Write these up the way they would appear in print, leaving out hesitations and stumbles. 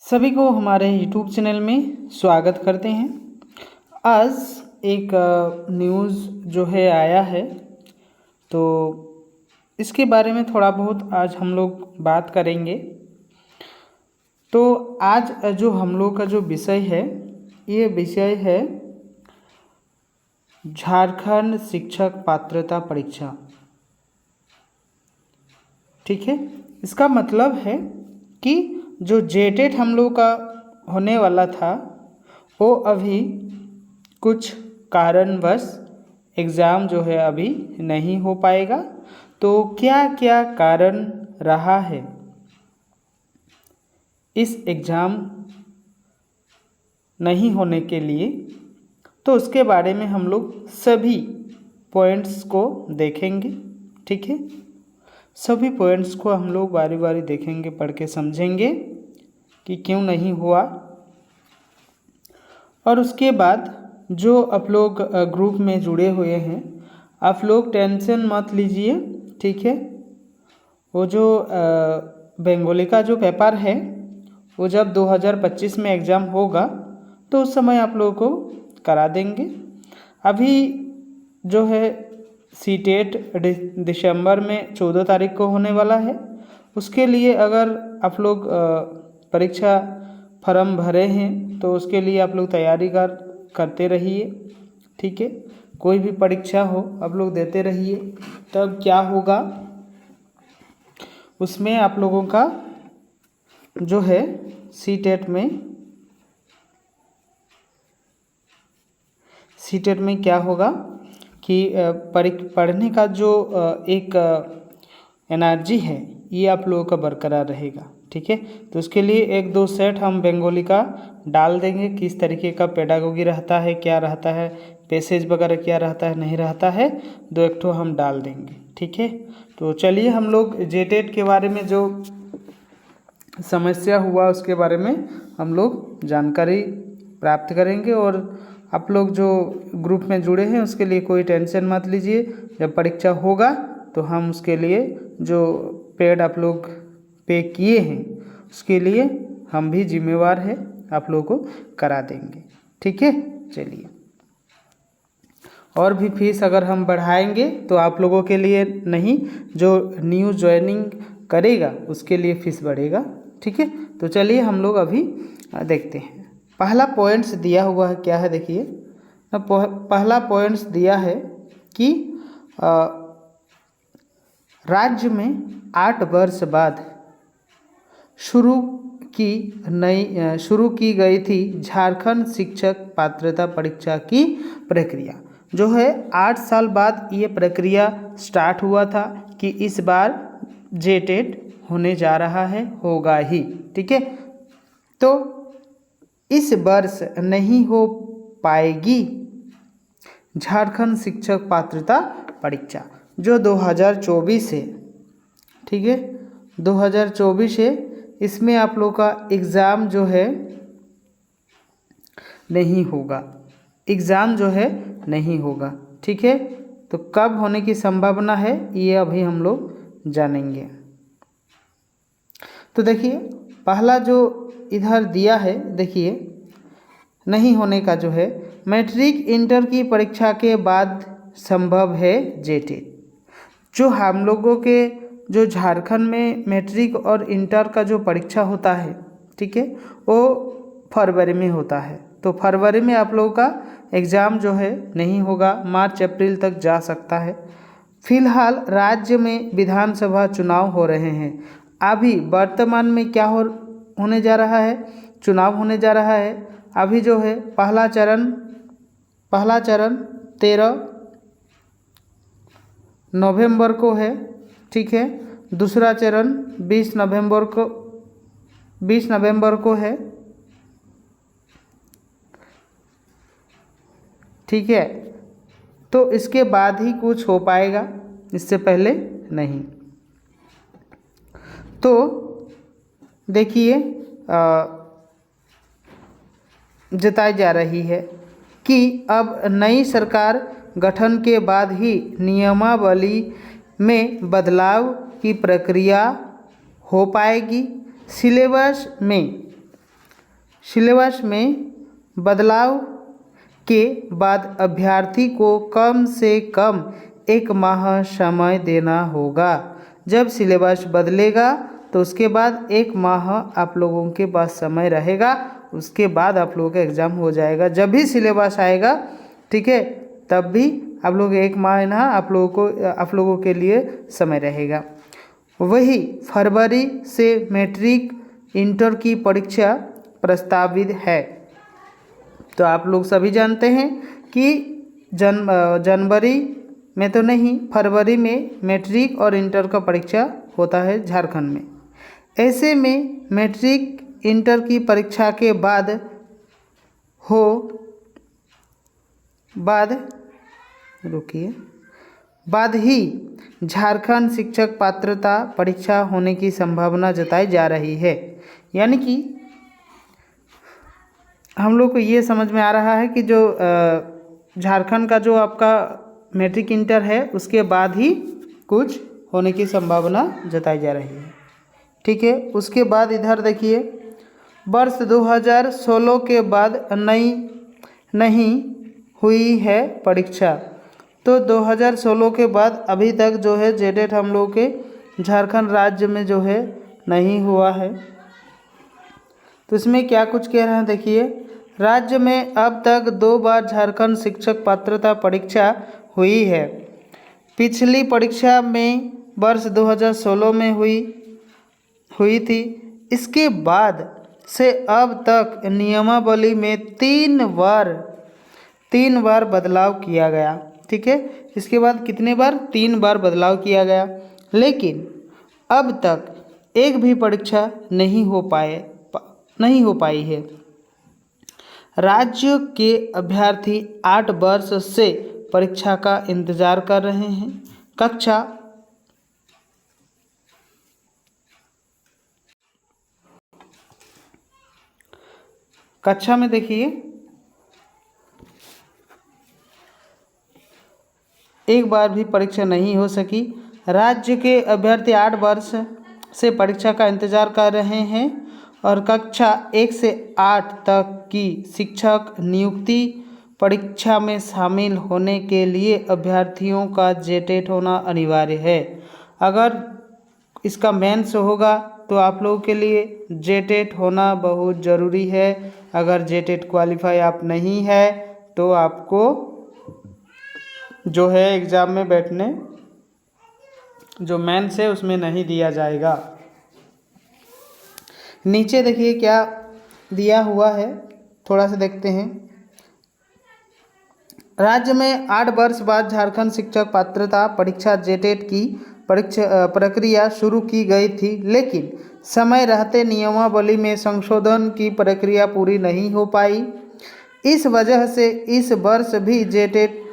सभी को हमारे YouTube चैनल में स्वागत करते हैं। आज एक न्यूज़ जो है आया है, तो इसके बारे में थोड़ा बहुत आज हम लोग बात करेंगे। तो आज जो हम लोग का जो विषय है, ये विषय है झारखंड शिक्षक पात्रता परीक्षा। ठीक है, इसका मतलब है कि जो जेटेट हम लोग का होने वाला था वो अभी कुछ कारणवश एग्ज़ाम जो है अभी नहीं हो पाएगा। तो क्या क्या कारण रहा है इस एग्ज़ाम नहीं होने के लिए, तो उसके बारे में हम लोग सभी पॉइंट्स को देखेंगे। ठीक है, सभी पॉइंट्स को हम लोग बारी बारी देखेंगे, पढ़ के समझेंगे कि क्यों नहीं हुआ। और उसके बाद जो आप लोग ग्रुप में जुड़े हुए हैं, आप लोग टेंशन मत लीजिए। ठीक है, वो जो बंगाली का जो पेपर है वो जब 2025 में एग्ज़ाम होगा तो उस समय आप लोगों को करा देंगे। अभी जो है सीटेट दिसंबर में 14 तारीख को होने वाला है। उसके लिए अगर आप लोग परीक्षा फॉर्म भरे हैं तो उसके लिए आप लोग तैयारी करते रहिए। ठीक है, कोई भी परीक्षा हो आप लोग देते रहिए। तब क्या होगा, उसमें आप लोगों का जो है सीटेट में क्या होगा कि पढ़ने का जो एक एनर्जी है ये आप लोगों का बरकरार रहेगा। ठीक है, तो उसके लिए एक दो सेट हम बंगाली का डाल देंगे, किस तरीके का पेडागोगी रहता है, क्या रहता है, पैसेज वगैरह क्या रहता है नहीं रहता है, दो एक ठो हम डाल देंगे। ठीक है, तो चलिए हम लोग जेटेट के बारे में जो समस्या हुआ उसके बारे में हम लोग जानकारी प्राप्त करेंगे। और आप लोग जो ग्रुप में जुड़े हैं उसके लिए कोई टेंशन मत लीजिए। जब परीक्षा होगा तो हम उसके लिए जो पेड आप लोग पे किए हैं उसके लिए हम भी जिम्मेवार है, आप लोगों को करा देंगे। ठीक है, चलिए। और भी फीस अगर हम बढ़ाएंगे तो आप लोगों के लिए नहीं, जो न्यू ज्वाइनिंग करेगा उसके लिए फीस बढ़ेगा। ठीक है, तो चलिए हम लोग अभी देखते हैं। पहला पॉइंट्स दिया हुआ है, क्या है देखिए। पहला पॉइंट्स दिया है कि राज्य में 8 वर्ष बाद शुरू की गई थी झारखंड शिक्षक पात्रता परीक्षा की प्रक्रिया। जो है 8 साल बाद ये प्रक्रिया स्टार्ट हुआ था कि इस बार जेटेट होने जा रहा है, होगा ही। ठीक है, तो इस वर्ष नहीं हो पाएगी झारखंड शिक्षक पात्रता परीक्षा जो 2024 है। ठीक है, 2024 है, इसमें आप लोग का एग्ज़ाम जो है नहीं होगा, एग्ज़ाम जो है नहीं होगा। ठीक है, तो कब होने की संभावना है ये अभी हम लोग जानेंगे। तो देखिए पहला जो इधर दिया है, देखिए नहीं होने का जो है मैट्रिक इंटर की परीक्षा के बाद संभव है जेटेट। जो हम लोगों के जो झारखंड में मैट्रिक और इंटर का जो परीक्षा होता है, ठीक है, वो फरवरी में होता है। तो फरवरी में आप लोगों का एग्ज़ाम जो है नहीं होगा, मार्च अप्रैल तक जा सकता है। फिलहाल राज्य में विधानसभा चुनाव हो रहे हैं। अभी वर्तमान में क्या होने जा रहा है, चुनाव होने जा रहा है। अभी जो है पहला चरण 13 नवंबर को है। ठीक है, दूसरा चरण 20 नवंबर को है। ठीक है, तो इसके बाद ही कुछ हो पाएगा, इससे पहले नहीं। तो देखिए जताई जा रही है कि अब नई सरकार गठन के बाद ही नियमावली में बदलाव की प्रक्रिया हो पाएगी। सिलेबस में सिलेबस में बदलाव के बाद अभ्यर्थी को कम से कम 1 माह समय देना होगा। जब सिलेबस बदलेगा तो उसके बाद 1 माह आप लोगों के पास समय रहेगा, उसके बाद आप लोगों का एग्ज़ाम हो जाएगा। जब भी सिलेबस आएगा, ठीक है, तब भी आप लोग 1 महीना आप लोगों के लिए समय रहेगा। वही फरवरी से मैट्रिक इंटर की परीक्षा प्रस्तावित है। तो आप लोग सभी जानते हैं कि जनवरी में तो नहीं, फरवरी में मैट्रिक और इंटर का परीक्षा होता है झारखंड में। ऐसे में मैट्रिक इंटर की परीक्षा के बाद ही झारखंड शिक्षक पात्रता परीक्षा होने की संभावना जताई जा रही है। यानी कि हम लोग को ये समझ में आ रहा है कि जो झारखंड का जो आपका मैट्रिक इंटर है उसके बाद ही कुछ होने की संभावना जताई जा रही है। ठीक है, उसके बाद इधर देखिए, वर्ष 2016 के बाद नहीं हुई है परीक्षा। तो 2016 के बाद अभी तक जो है जेडेट हम लोग के झारखंड राज्य में जो है नहीं हुआ है। तो इसमें क्या कुछ कह रहे हैं देखिए, राज्य में अब तक 2 बार झारखंड शिक्षक पात्रता परीक्षा हुई है। पिछली परीक्षा में वर्ष 2016 में हुई थी। इसके बाद से अब तक नियमावली में 3 बार बदलाव किया गया। ठीक है, इसके बाद कितने बार? 3 बार बदलाव किया गया, लेकिन अब तक एक भी परीक्षा नहीं हो पाई है। राज्य के अभ्यर्थी 8 वर्ष से परीक्षा का इंतजार कर रहे हैं। कक्षा में देखिए, एक बार भी परीक्षा नहीं हो सकी। राज्य के अभ्यर्थी 8 वर्ष से परीक्षा का इंतजार कर रहे हैं और कक्षा 1 से 8 तक की शिक्षक नियुक्ति परीक्षा में शामिल होने के लिए अभ्यर्थियों का जेटेट होना अनिवार्य है। अगर इसका मेंस होगा तो आप लोगों के लिए जेटेट होना बहुत ज़रूरी है। अगर जेटेट क्वालिफाई आप नहीं है तो आपको जो है एग्ज़ाम में बैठने जो मेंस है उसमें नहीं दिया जाएगा। नीचे देखिए क्या दिया हुआ है, थोड़ा सा देखते हैं। राज्य में 8 वर्ष बाद झारखंड शिक्षक पात्रता परीक्षा जेटेट की प्रक्रिया शुरू की गई थी, लेकिन समय रहते नियमावली में संशोधन की प्रक्रिया पूरी नहीं हो पाई। इस वजह से इस वर्ष भी जेटेट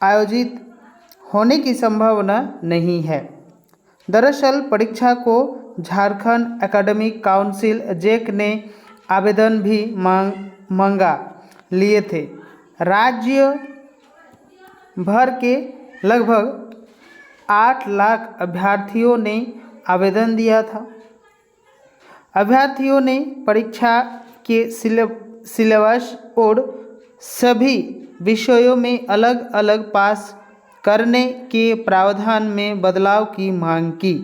आयोजित होने की संभावना नहीं है। दरअसल परीक्षा को झारखंड एकेडमिक काउंसिल जेक ने आवेदन भी मंगा लिए थे। राज्य भर के लगभग 8 लाख अभ्यर्थियों ने आवेदन दिया था। अभ्यर्थियों ने परीक्षा के सिलेबस और सभी विषयों में अलग अलग पास करने के प्रावधान में बदलाव की मांग की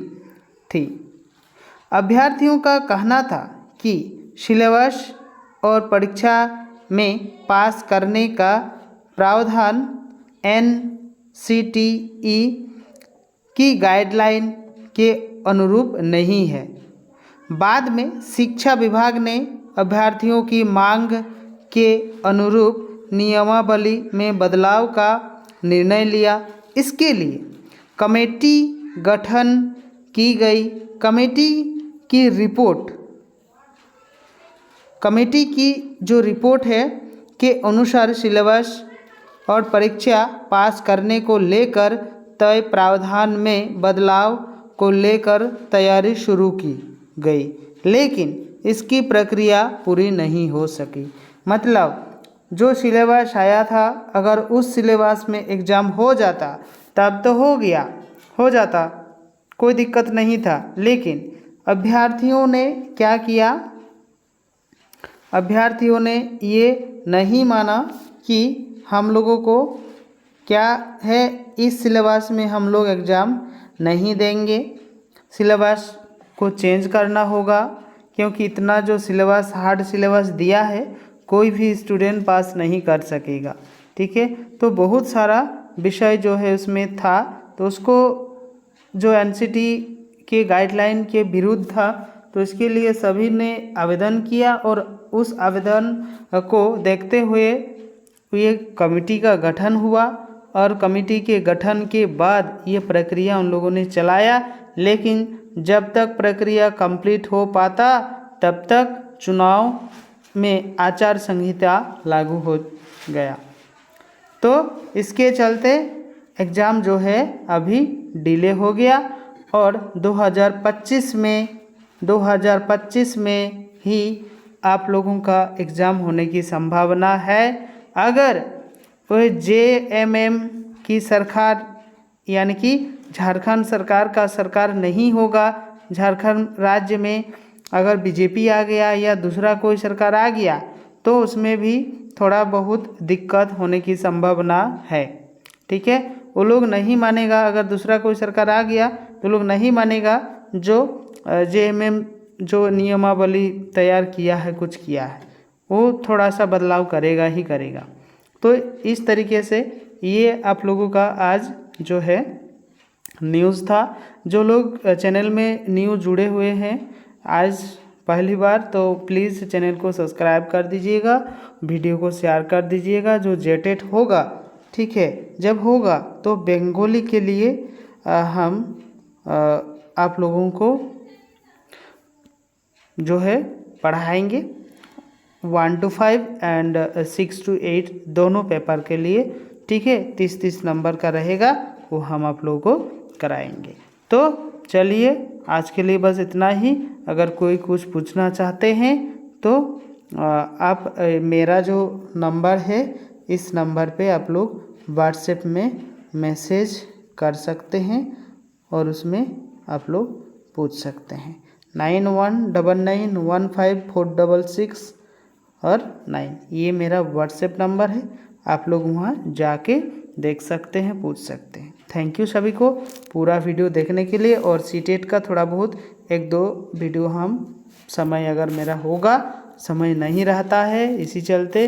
थी। अभ्यर्थियों का कहना था कि सिलेबस और परीक्षा में पास करने का प्रावधान NCTE की गाइडलाइन के अनुरूप नहीं है। बाद में शिक्षा विभाग ने अभ्यर्थियों की मांग के अनुरूप नियमावली में बदलाव का निर्णय लिया। इसके लिए कमेटी गठन की गई। कमेटी की जो रिपोर्ट है के अनुसार सिलेबस और परीक्षा पास करने को लेकर तय प्रावधान में बदलाव को लेकर तैयारी शुरू की गई, लेकिन इसकी प्रक्रिया पूरी नहीं हो सकी। मतलब जो सिलेबस आया था, अगर उस सिलेबस में एग्ज़ाम हो जाता तब तो हो जाता, कोई दिक्कत नहीं था। लेकिन अभ्यर्थियों ने क्या किया, अभ्यर्थियों ने ये नहीं माना कि हम लोगों को क्या है, इस सिलेबस में हम लोग एग्ज़ाम नहीं देंगे, सिलेबस को चेंज करना होगा, क्योंकि इतना जो सिलेबस हार्ड सिलेबस दिया है कोई भी स्टूडेंट पास नहीं कर सकेगा। ठीक है, तो बहुत सारा विषय जो है उसमें था, तो उसको जो एनसीटी के गाइडलाइन के विरुद्ध था, तो इसके लिए सभी ने आवेदन किया और उस आवेदन को देखते हुए ये कमेटी का गठन हुआ और कमेटी के गठन के बाद ये प्रक्रिया उन लोगों ने चलाया। लेकिन जब तक प्रक्रिया कंप्लीट हो पाता तब तक चुनाव में आचार संहिता लागू हो गया, तो इसके चलते एग्ज़ाम जो है अभी डिले हो गया और 2025 में ही आप लोगों का एग्ज़ाम होने की संभावना है। अगर वह JMM की सरकार यानी कि झारखंड सरकार का सरकार नहीं होगा, झारखंड राज्य में अगर बीजेपी आ गया या दूसरा कोई सरकार आ गया तो उसमें भी थोड़ा बहुत दिक्कत होने की संभावना है। ठीक है, वो लोग नहीं मानेगा, अगर दूसरा कोई सरकार आ गया तो लोग नहीं मानेगा जो JMM जो नियमावली तैयार किया है, कुछ किया है, वो थोड़ा सा बदलाव करेगा ही करेगा। तो इस तरीके से ये आप लोगों का आज जो है न्यूज़ था। जो लोग चैनल में न्यू जुड़े हुए हैं आज पहली बार, तो प्लीज़ चैनल को सब्सक्राइब कर दीजिएगा, वीडियो को शेयर कर दीजिएगा। जो जेटेट होगा, ठीक है, जब होगा तो बंगाली के लिए हम आप लोगों को जो है पढ़ाएंगे 1 to 5 एंड 6 to 8 दोनों पेपर के लिए। ठीक है, 30-30 नंबर का रहेगा, वो हम आप लोगों को कराएंगे। तो चलिए आज के लिए बस इतना ही। अगर कोई कुछ पूछना चाहते हैं तो आप मेरा जो नंबर है इस नंबर पे आप लोग व्हाट्सएप में मैसेज कर सकते हैं और उसमें आप लोग पूछ सकते हैं। 91991546 और 9 ये मेरा व्हाट्सएप नंबर है, आप लोग वहाँ जाके देख सकते हैं, पूछ सकते हैं। थैंक यू सभी को पूरा वीडियो देखने के लिए। और सीटेट का थोड़ा बहुत 1-2 वीडियो हम समय अगर मेरा होगा, समय नहीं रहता है, इसी चलते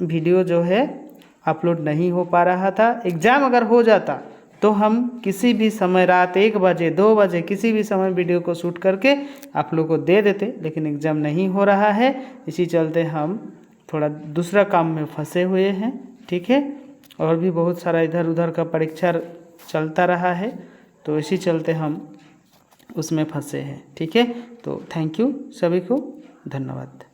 वीडियो जो है अपलोड नहीं हो पा रहा था। एग्ज़ाम अगर हो जाता तो हम किसी भी समय रात 1 बजे 2 बजे किसी भी समय वीडियो को शूट करके आप लोग को दे देते, लेकिन एग्ज़ाम नहीं हो रहा है, इसी चलते हम थोड़ा दूसरा काम में फंसे हुए हैं। ठीक है, और भी बहुत सारा इधर उधर का परीक्षा चलता रहा है, तो इसी चलते हम उसमें फंसे हैं। ठीक है, तो थैंक यू सभी को, धन्यवाद।